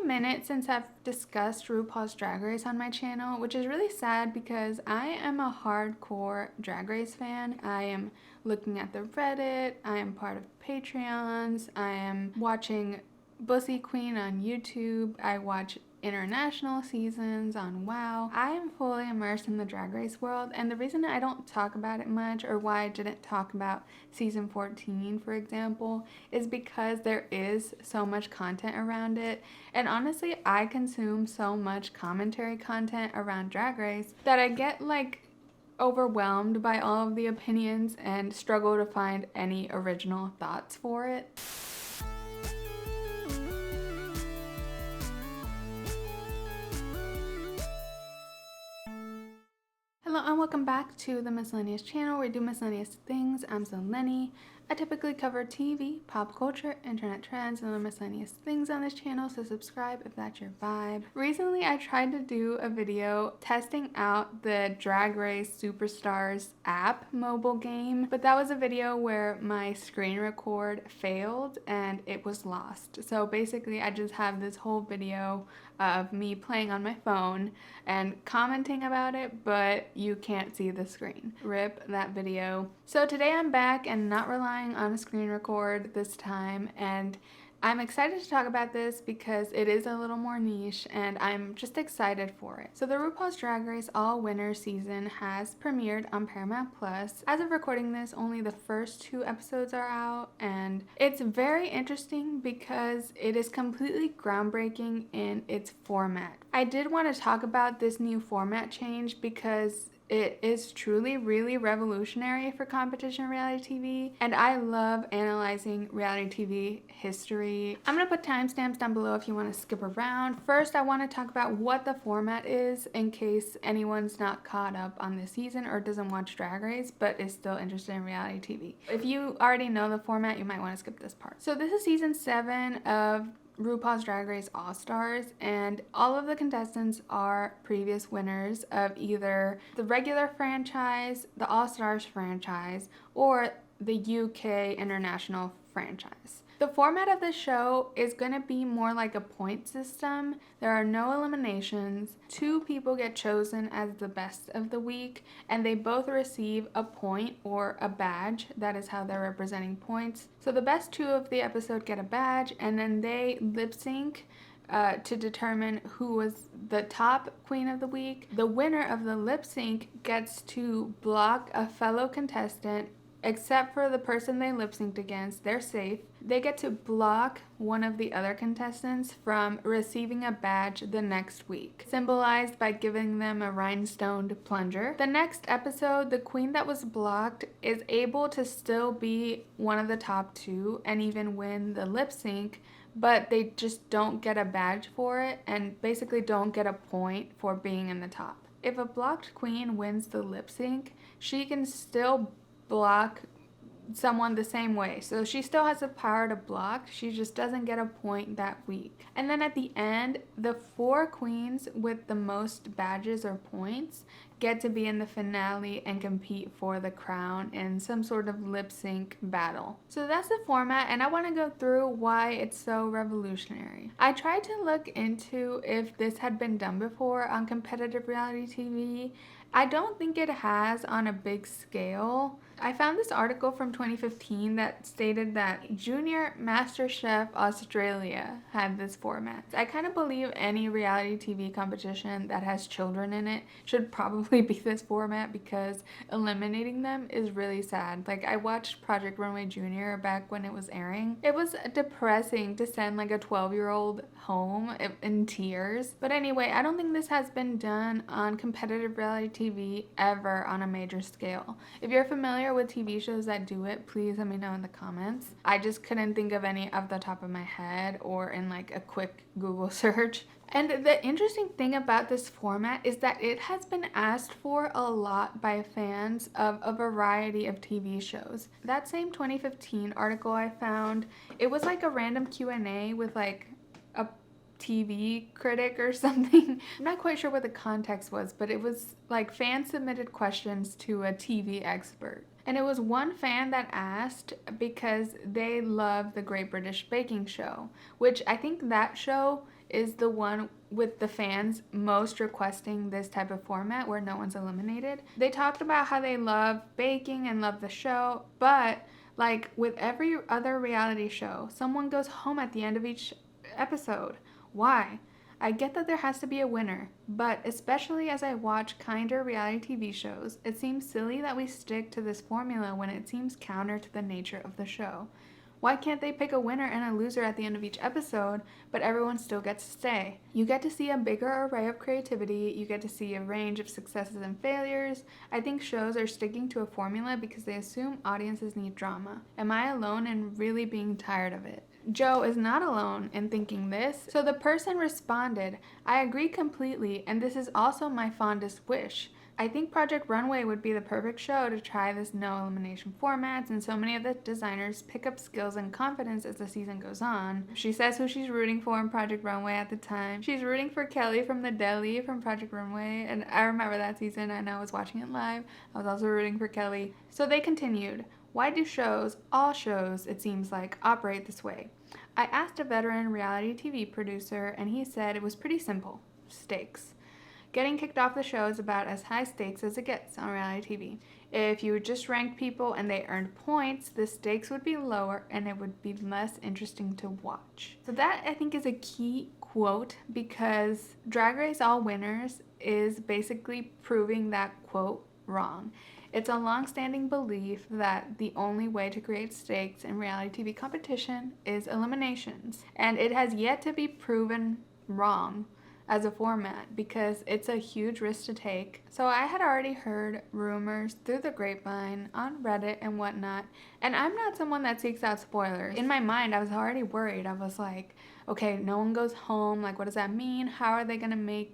minute since I've discussed RuPaul's Drag Race on my channel, which is really sad because I am a hardcore Drag Race fan. I am looking at the Reddit, I am part of Patreons, I am watching Bussy Queen on YouTube, I watch international seasons on WoW. I am fully immersed in the Drag Race world, and the reason I don't talk about it much, or why I didn't talk about season 14 for example, is because there is so much content around it, and honestly I consume so much commentary content around Drag Race that I get like overwhelmed by all of the opinions and struggle to find any original thoughts for it. Hello and welcome back to the Miscellaneous channel where we do miscellaneous things. I'm Lenny. I typically cover TV, pop culture, internet trends, and other miscellaneous things on this channel, so subscribe if that's your vibe. Recently, I tried to do a video testing out the Drag Race Superstars app mobile game, but that was a video where my screen record failed and it was lost. So basically, I just have this whole video of me playing on my phone and commenting about it, but you can't see the screen. RIP that video. So today I'm back and not relying on a screen record this time, and I'm excited to talk about this because it is a little more niche and I'm just excited for it. So the RuPaul's Drag Race All Winners season has premiered on Paramount Plus. As of recording this, only the first 2 episodes are out, and it's very interesting because it is completely groundbreaking in its format. I did want to talk about this new format change because it is truly really revolutionary for competition reality TV, and I love analyzing reality TV history. I'm gonna put timestamps down below if you want to skip around. First, I want to talk about what the format is in case anyone's not caught up on this season or doesn't watch Drag Race but is still interested in reality TV. If you already know the format, you might want to skip this part. So this is season 7 of RuPaul's Drag Race All-Stars, and all of the contestants are previous winners of either the regular franchise, the All-Stars franchise, or the UK International franchise. The format of the show is going to be more like a point system. There are no eliminations. 2 people get chosen as the best of the week, and they both receive a point or a badge. That is how they're representing points. So the best 2 of the episode get a badge, and then they lip sync to determine who was the top queen of the week. The winner of the lip sync gets to block a fellow contestant. Except for the person they lip synced against, they're safe. They get to block one of the other contestants from receiving a badge the next week, symbolized by giving them a rhinestoned plunger. The next episode, the queen that was blocked is able to still be one of the top 2 and even win the lip sync, but they just don't get a badge for it and basically don't get a point for being in the top. If a blocked queen wins the lip sync, she can still block someone the same way. So she still has the power to block, she just doesn't get a point that week. And then at the end, the 4 queens with the most badges or points get to be in the finale and compete for the crown in some sort of lip sync battle. So that's the format, and I want to go through why it's so revolutionary. I tried to look into if this had been done before on competitive reality TV. I don't think it has on a big scale. I found this article from 2015 that stated that Junior MasterChef Australia had this format. I kind of believe any reality TV competition that has children in it should probably be this format because eliminating them is really sad. Like, I watched Project Runway Junior back when it was airing. It was depressing to send like a 12-year-old home in tears. But anyway, I don't think this has been done on competitive reality TV ever on a major scale. If you're familiar with TV shows that do it, please let me know in the comments. I just couldn't think of any off the top of my head or in like a quick Google search. And the interesting thing about this format is that it has been asked for a lot by fans of a variety of TV shows. That same 2015 article I found, it was like a random Q&A with like a TV critic or something. I'm not quite sure what the context was, but it was like fans submitted questions to a TV expert. And it was one fan that asked because they love the Great British Baking Show, which I think that show is the one with the fans most requesting this type of format where no one's eliminated. They talked about how they love baking and love the show, but like with every other reality show, someone goes home at the end of each episode. Why? I get that there has to be a winner, but especially as I watch kinder reality TV shows, it seems silly that we stick to this formula when it seems counter to the nature of the show. Why can't they pick a winner and a loser at the end of each episode, but everyone still gets to stay? You get to see a bigger array of creativity, you get to see a range of successes and failures. I think shows are sticking to a formula because they assume audiences need drama. Am I alone in really being tired of it? Joe is not alone in thinking this. So the person responded, I agree completely, and this is also my fondest wish. I think Project Runway would be the perfect show to try this no elimination formats, and so many of the designers pick up skills and confidence as the season goes on. She says who she's rooting for in Project Runway at the time. She's rooting for Kelly from the deli from Project Runway, and I remember that season and I was watching it live. I was also rooting for Kelly. So they continued. Why do shows, all shows it seems like, operate this way? I asked a veteran reality TV producer and he said it was pretty simple. Stakes. Getting kicked off the show is about as high stakes as it gets on reality TV. If you just ranked people and they earned points, the stakes would be lower and it would be less interesting to watch. So that, I think, is a key quote because Drag Race All Winners is basically proving that quote wrong. It's a long-standing belief that the only way to create stakes in reality TV competition is eliminations, and it has yet to be proven wrong as a format because it's a huge risk to take. So I had already heard rumors through the grapevine on Reddit and whatnot, and I'm not someone that seeks out spoilers. In my mind, I was already worried. I was like, okay, no one goes home. Like, what does that mean? How are they gonna make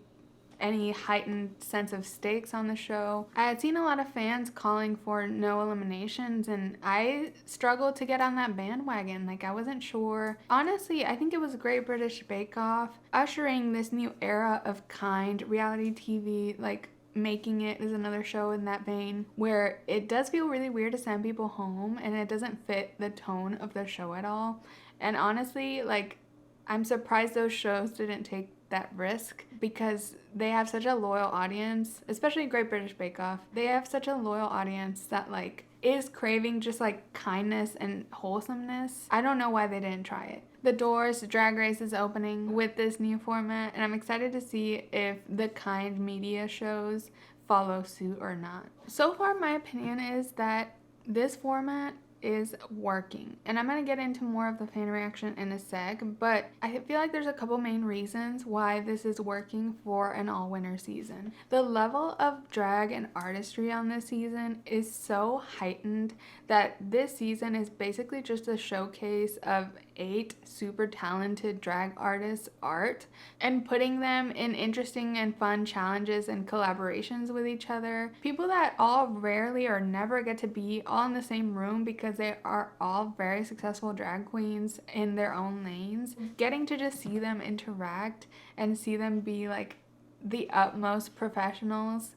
any heightened sense of stakes on the show? I had seen a lot of fans calling for no eliminations and I struggled to get on that bandwagon. Like, I wasn't sure. Honestly, I think it was Great British Bake Off ushering this new era of kind reality TV, like Making It is another show in that vein where it does feel really weird to send people home and it doesn't fit the tone of the show at all. And honestly, like, I'm surprised those shows didn't take that risk because they have such a loyal audience, especially Great British Bake Off. They have such a loyal audience that like is craving just like kindness and wholesomeness. I don't know why they didn't try it. The Doors Drag Race is opening with this new format and I'm excited to see if the kind media shows follow suit or not. So far, my opinion is that this format is working, and I'm gonna get into more of the fan reaction in a sec, but I feel like there's a couple main reasons why this is working for an all-winner season. The level of drag and artistry on this season is so heightened that this season is basically just a showcase of 8 super talented drag artists' art and putting them in interesting and fun challenges and collaborations with each other. People that all rarely or never get to be all in the same room because they are all very successful drag queens in their own lanes. Getting to just see them interact and see them be like the utmost professionals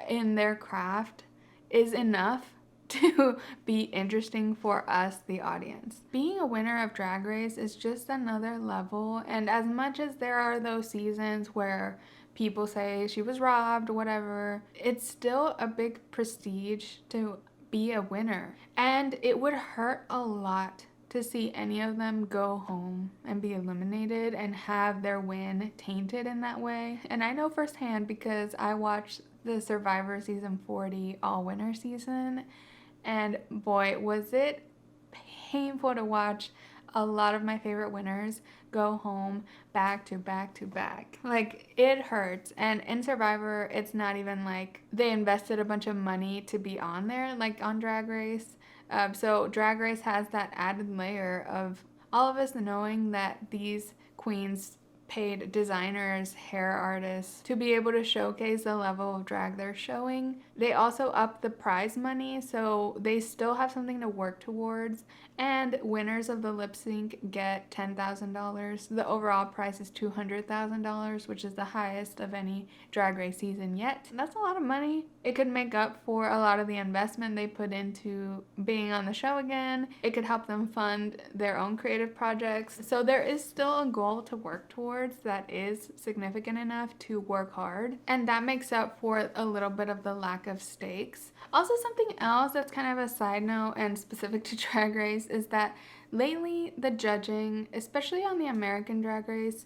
in their craft is enough to be interesting for us, the audience. Being a winner of Drag Race is just another level, and as much as there are those seasons where people say she was robbed, whatever, it's still a big prestige to be a winner. And it would hurt a lot to see any of them go home and be eliminated and have their win tainted in that way. And I know firsthand because I watched the Survivor season 40 all-winner season, and boy, was it painful to watch a lot of my favorite winners go home back to back to back. Like, it hurts. And in Survivor, it's not even like they invested a bunch of money to be on there, like on Drag Race. So Drag Race has that added layer of all of us knowing that these queens paid designers, hair artists to be able to showcase the level of drag they're showing. They also up the prize money, so they still have something to work towards. And winners of the lip sync get $10,000. The overall prize is $200,000, which is the highest of any Drag Race season yet. That's a lot of money. It could make up for a lot of the investment they put into being on the show again. It could help them fund their own creative projects. So there is still a goal to work towards. awards that is significant enough to work hard, and that makes up for a little bit of the lack of stakes. Also, something else that's kind of a side note and specific to Drag Race is that lately the judging, especially on the American Drag Race,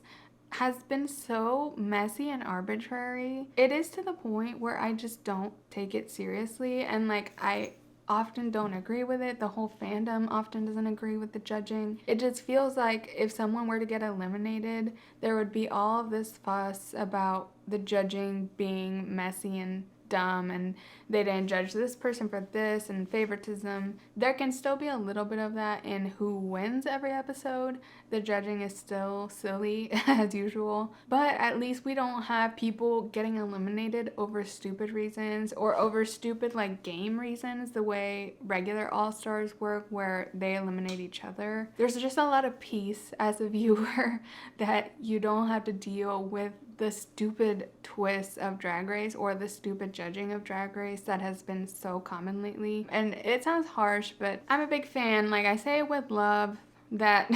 has been so messy and arbitrary. It is to the point where I just don't take it seriously, and like I often don't agree with it. The whole fandom often doesn't agree with the judging. It just feels like if someone were to get eliminated, there would be all of this fuss about the judging being messy and dumb, and they didn't judge this person for this, and favoritism. There can still be a little bit of that in who wins every episode. The judging is still silly as usual, but at least we don't have people getting eliminated over stupid reasons or over stupid like game reasons the way regular All-Stars work, where they eliminate each other. There's just a lot of peace as a viewer that you don't have to deal with the stupid twists of Drag Race or the stupid judging of Drag Race that has been so common lately. And it sounds harsh, but I'm a big fan. Like, I say it with love that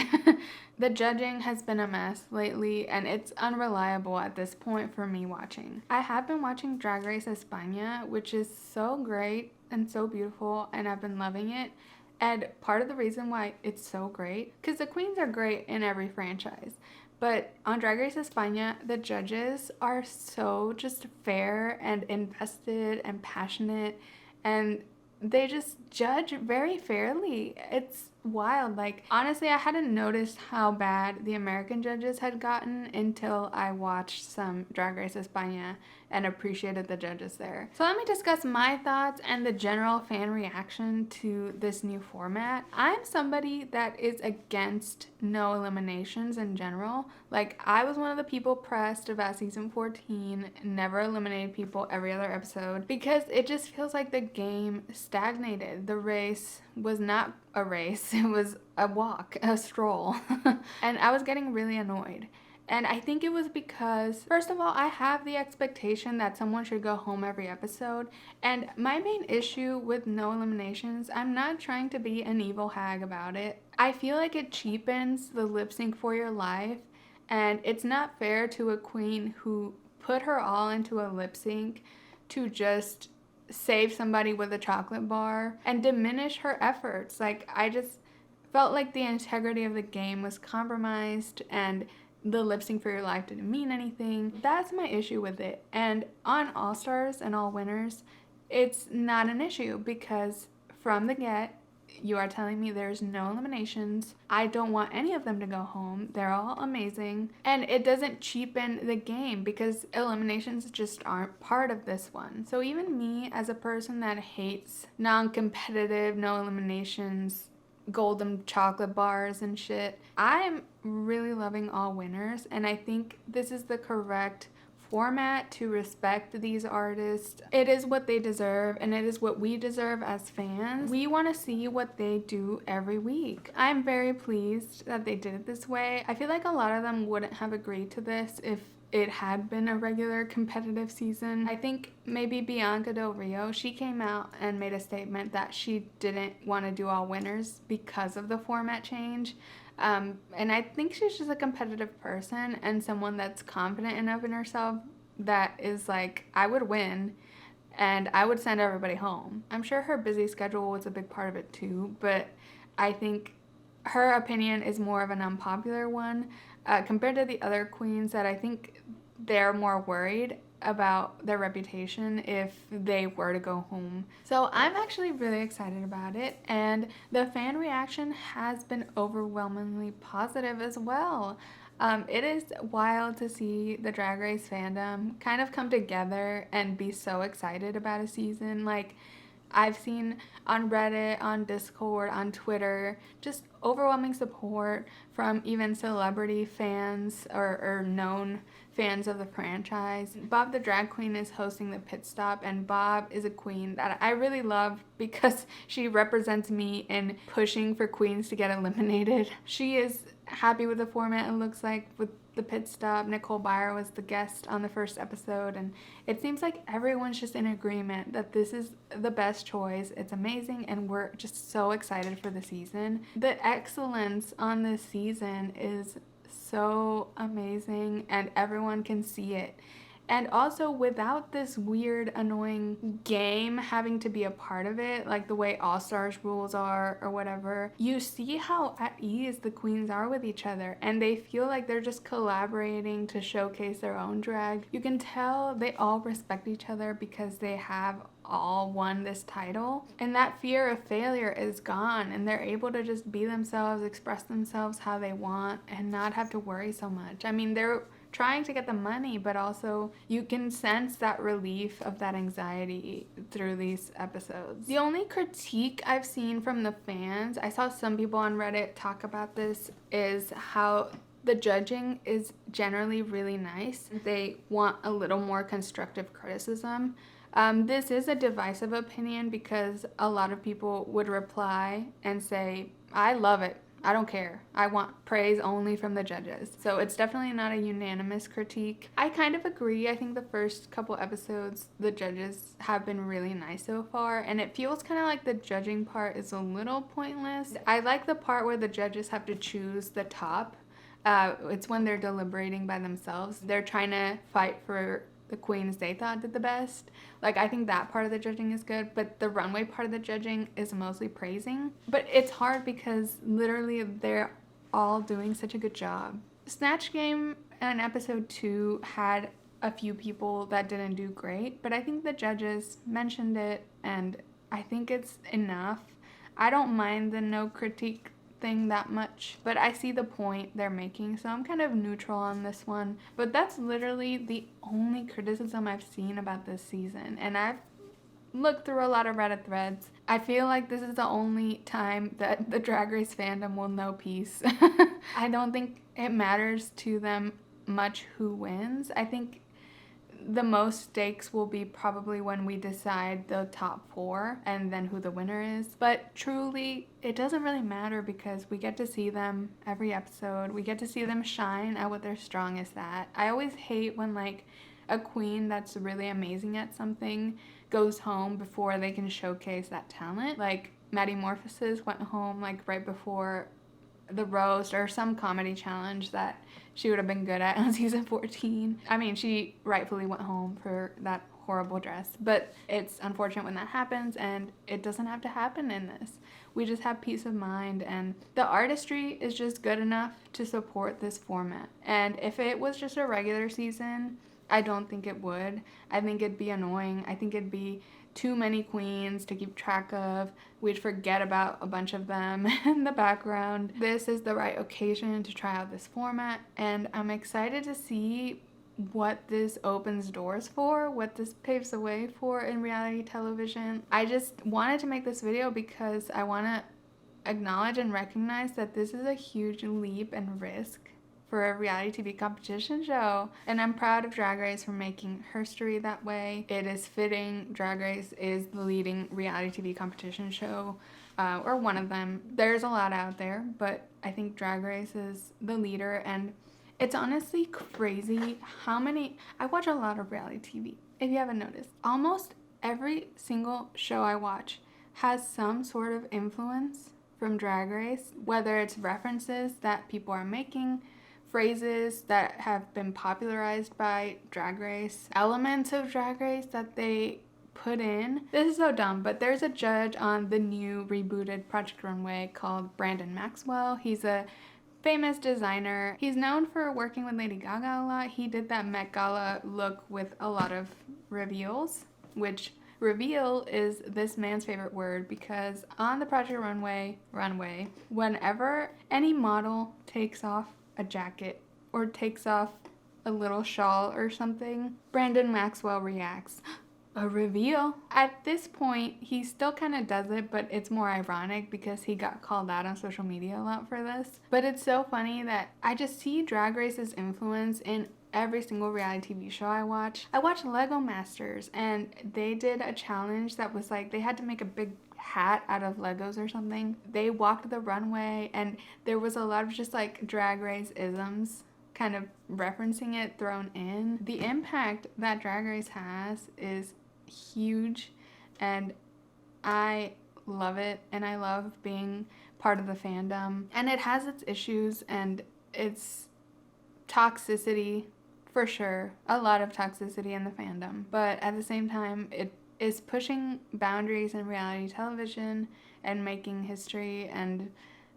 the judging has been a mess lately, and it's unreliable at this point for me watching. I have been watching Drag Race España, which is so great and so beautiful, and I've been loving it. And part of the reason why it's so great, because the queens are great in every franchise, but on Drag Race España, the judges are so just fair and invested and passionate, and they just judge very fairly. It's wild. Like, honestly, I hadn't noticed how bad the American judges had gotten until I watched some Drag Race España and appreciated the judges there. So let me discuss my thoughts and the general fan reaction to this new format. I'm somebody that is against no eliminations in general. Like, I was one of the people pressed about season 14, never eliminated people every other episode, because it just feels like the game stagnated. The race was not a race, it was a walk, a stroll. And I was getting really annoyed. And I think it was because, first of all, I have the expectation that someone should go home every episode. And my main issue with no eliminations, I'm not trying to be an evil hag about it. I feel like it cheapens the lip sync for your life. And it's not fair to a queen who put her all into a lip sync to just save somebody with a chocolate bar and diminish her efforts. Like, I just felt like the integrity of the game was compromised, and the lip sync for your life didn't mean anything. That's my issue with it. And on All Stars and All Winners, it's not an issue, because from the get, you are telling me there's no eliminations. I don't want any of them to go home. They're all amazing. And it doesn't cheapen the game, because eliminations just aren't part of this one. So even me, as a person that hates non-competitive, no eliminations, golden chocolate bars and shit, I'm really loving All Winners, and I think this is the correct format to respect these artists. It is what they deserve, and it is what we deserve as fans. We want to see what they do every week. I'm very pleased that they did it this way. I feel like a lot of them wouldn't have agreed to this if it had been a regular competitive season. I think maybe Bianca Del Rio, she came out and made a statement that she didn't want to do All Winners because of the format change. And I think she's just a competitive person and someone that's confident enough in herself that is like, I would win and I would send everybody home. I'm sure her busy schedule was a big part of it too, but I think her opinion is more of an unpopular one compared to the other queens that I think they're more worried about their reputation if they were to go home. So I'm actually really excited about it, and the fan reaction has been overwhelmingly positive as well. It is wild to see the Drag Race fandom kind of come together and be so excited about a season. Like, I've seen on Reddit, on Discord, on Twitter, just overwhelming support from even celebrity fans or known fans of the franchise. Bob the Drag Queen is hosting the pit stop, and Bob is a queen that I really love because she represents me in pushing for queens to get eliminated. She is happy with the format, it looks like, with the pit stop. Nicole Byer was the guest on the first episode, and it seems like everyone's just in agreement that this is the best choice. It's amazing, and we're just so excited for the season. The excellence on this season is so amazing and everyone can see it. And also, without this weird, annoying game having to be a part of it, like the way All Stars rules are or whatever, you see how at ease the queens are with each other. And they feel like they're just collaborating to showcase their own drag. You can tell they all respect each other because they have all won this title. And that fear of failure is gone. And they're able to just be themselves, express themselves how they want, and not have to worry so much. I mean, they're trying to get the money, but also you can sense that relief of that anxiety through these episodes. The only critique I've seen from the fans, I saw some people on Reddit talk about this, is how the judging is generally really nice. They want a little more constructive criticism. This is a divisive opinion because a lot of people would reply and say, I love it. I don't care. I want praise only from the judges. So it's definitely not a unanimous critique. I kind of agree. I think the first couple episodes, the judges have been really nice so far, and it feels kind of like the judging part is a little pointless. I like the part where the judges have to choose the top. It's when they're deliberating by themselves. They're trying to fight for the queens they thought did the best. Like, I think that part of the judging is good, but the runway part of the judging is mostly praising. But it's hard because literally they're all doing such a good job. Snatch Game in episode 2 had a few people that didn't do great, but I think the judges mentioned it, and I think it's enough. I don't mind the no critique thing that much, but I see the point they're making, so I'm kind of neutral on this one. But that's literally the only criticism I've seen about this season, and I've looked through a lot of Reddit threads. I feel like this is the only time that the Drag Race fandom will know peace. I don't think it matters to them much who wins. I think the most stakes will be probably when we decide the top 4 and then who the winner is. But truly, it doesn't really matter because we get to see them every episode. We get to see them shine at what they're strongest at. I always hate when like a queen that's really amazing at something goes home before they can showcase that talent. Like Maddie Morphosis went home like right before the roast or some comedy challenge that she would have been good at on season 14. I mean, she rightfully went home for that horrible dress, but it's unfortunate when that happens, and it doesn't have to happen in this. We just have peace of mind, and the artistry is just good enough to support this format. And if it was just a regular season, I don't think it would. I think it'd be annoying. I think it'd be too many queens to keep track of. We'd forget about a bunch of them in the background. This is the right occasion to try out this format, and I'm excited to see what this opens doors for, what this paves the way for in reality television. I just wanted to make this video because I want to acknowledge and recognize that this is a huge leap and risk for a reality TV competition show, and I'm proud of Drag Race for making history that way. It is fitting. Drag Race is the leading reality TV competition show, or one of them. There's a lot out there, but I think Drag Race is the leader, and it's honestly crazy how many... I watch a lot of reality TV, if you haven't noticed. Almost every single show I watch has some sort of influence from Drag Race, whether it's references that people are making, phrases that have been popularized by Drag Race, elements of Drag Race that they put in. This is so dumb, but there's a judge on the new rebooted Project Runway called Brandon Maxwell. He's a famous designer. He's known for working with Lady Gaga a lot. He did that Met Gala look with a lot of reveals, which reveal is this man's favorite word, because on the Project Runway, whenever any model takes off a jacket or takes off a little shawl or something, Brandon Maxwell reacts, a reveal. At this point, he still kind of does it, but it's more ironic because he got called out on social media a lot for this. But it's so funny that I just see Drag Race's influence in every single reality TV show I watch. I watch Lego Masters, and they did a challenge that was like they had to make a big hat out of Legos or something. They walked the runway, and there was a lot of just like Drag Race isms kind of referencing it thrown in. The impact that Drag Race has is huge, and I love it, and I love being part of the fandom. And it has its issues, and it's toxicity, for sure, a lot of toxicity in the fandom, but at the same time, it is pushing boundaries in reality television and making history, and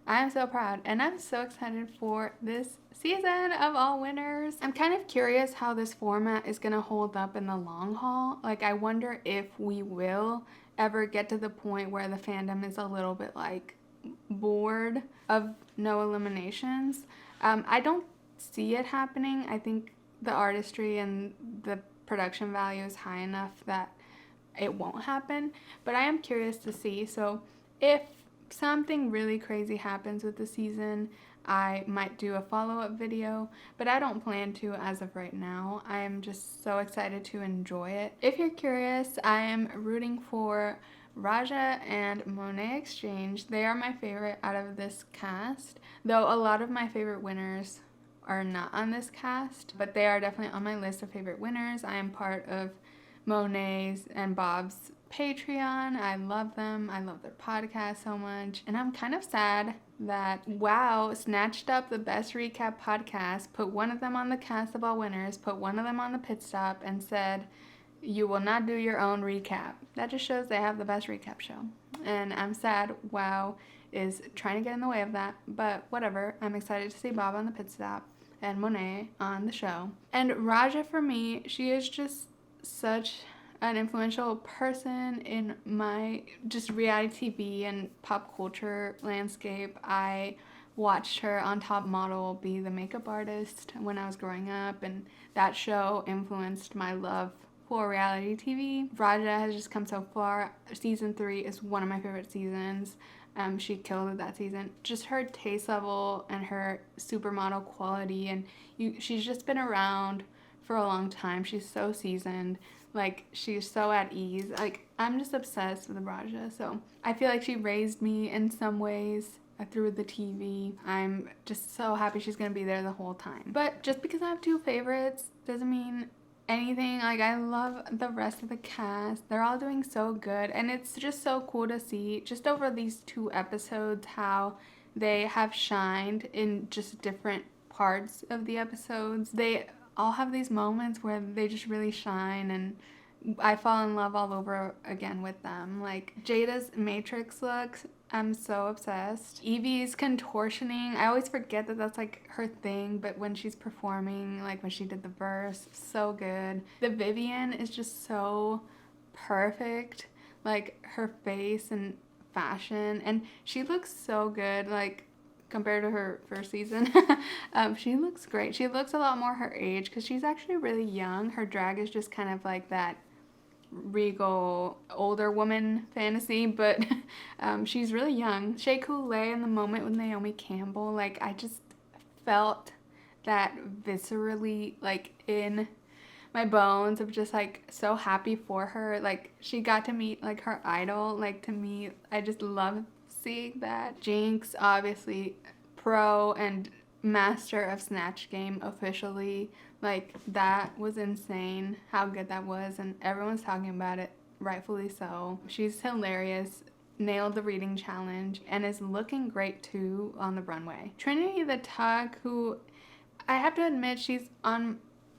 I'm so proud, and I'm so excited for this season of All Winners. I'm kind of curious how this format is going to hold up in the long haul. Like, I wonder if we will ever get to the point where the fandom is a little bit, like, bored of no eliminations. I don't see it happening. I think the artistry and the production value is high enough that it won't happen, but I am curious to see. So if something really crazy happens with the season, I might do a follow-up video, but I don't plan to as of right now. I am just so excited to enjoy it. If you're curious, I am rooting for Raja and Monet X Change. They are my favorite out of this cast, though a lot of my favorite winners are not on this cast, but they are definitely on my list of favorite winners. I am part of Monet's and Bob's Patreon. I love them. I love their podcast so much. And I'm kind of sad that WOW snatched up the best recap podcast, put one of them on the cast of All Winners, put one of them on the pit stop, and said, you will not do your own recap. That just shows they have the best recap show. And I'm sad WOW is trying to get in the way of that, but whatever. I'm excited to see Bob on the pit stop and Monet on the show. And Raja, for me, she is just such an influential person in my just reality TV and pop culture landscape. I watched her on Top Model be the makeup artist when I was growing up, and that show influenced my love for reality TV. Raja has just come so far. Season 3 is one of my favorite seasons. She killed it that season. Just her taste level and her supermodel quality, and she's just been around for a long time. She's so seasoned. Like, she's so at ease. Like, I'm just obsessed with Raja. So I feel like she raised me in some ways through the TV. I'm just so happy she's gonna be there the whole time. But just because I have two favorites doesn't mean anything. Like, I love the rest of the cast. They're all doing so good, and it's just so cool to see just over these 2 episodes how they have shined in just different parts of the episodes. They all have these moments where they just really shine, and I fall in love all over again with them. Like, Jada's Matrix looks, I'm so obsessed. Evie's contortioning, I always forget that that's like her thing, but when she's performing, like when she did the verse, so good. The Vivian is just so perfect, like her face and fashion, and she looks so good, like compared to her first season. She looks great. She looks a lot more her age because she's actually really young. Her drag is just kind of like that regal older woman fantasy, but she's really young. Shea Coulee in the moment with Naomi Campbell, like, I just felt that viscerally, like, in my bones of just, like, so happy for her. Like, she got to meet, like, her idol. Like, to me, I just love seeing that. Jinx, obviously pro and master of Snatch Game officially. Like, that was insane how good that was, and everyone's talking about it, rightfully so. She's hilarious, nailed the reading challenge, and is looking great too on the runway. Trinity the Tuck, who I have to admit she's on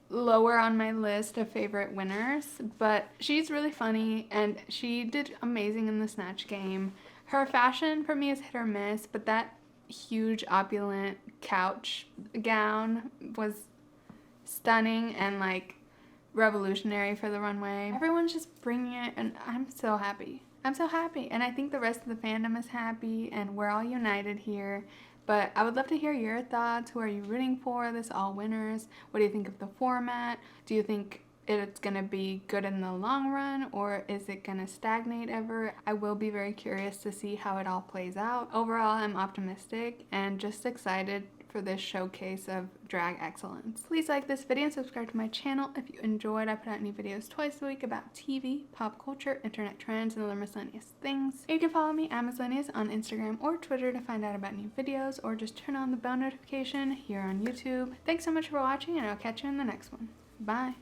lower on my list of favorite winners, but she's really funny and she did amazing in the Snatch Game. Her fashion for me is hit or miss, but that huge opulent couch gown was stunning and like revolutionary for the runway. Everyone's just bringing it, and I'm so happy. I'm so happy, and I think the rest of the fandom is happy, and we're all united here. But I would love to hear your thoughts. Who are you rooting for this All Winners? What do you think of the format? Do you think it's gonna be good in the long run, or is it gonna stagnate ever? I will be very curious to see how it all plays out. Overall, I'm optimistic and just excited for this showcase of drag excellence. Please like this video and subscribe to my channel if you enjoyed. I put out new videos twice a week about TV, pop culture, internet trends, and other miscellaneous things. You can follow me at Miscellaneous on Instagram or Twitter to find out about new videos, or just turn on the bell notification here on YouTube. Thanks so much for watching, and I'll catch you in the next one. Bye!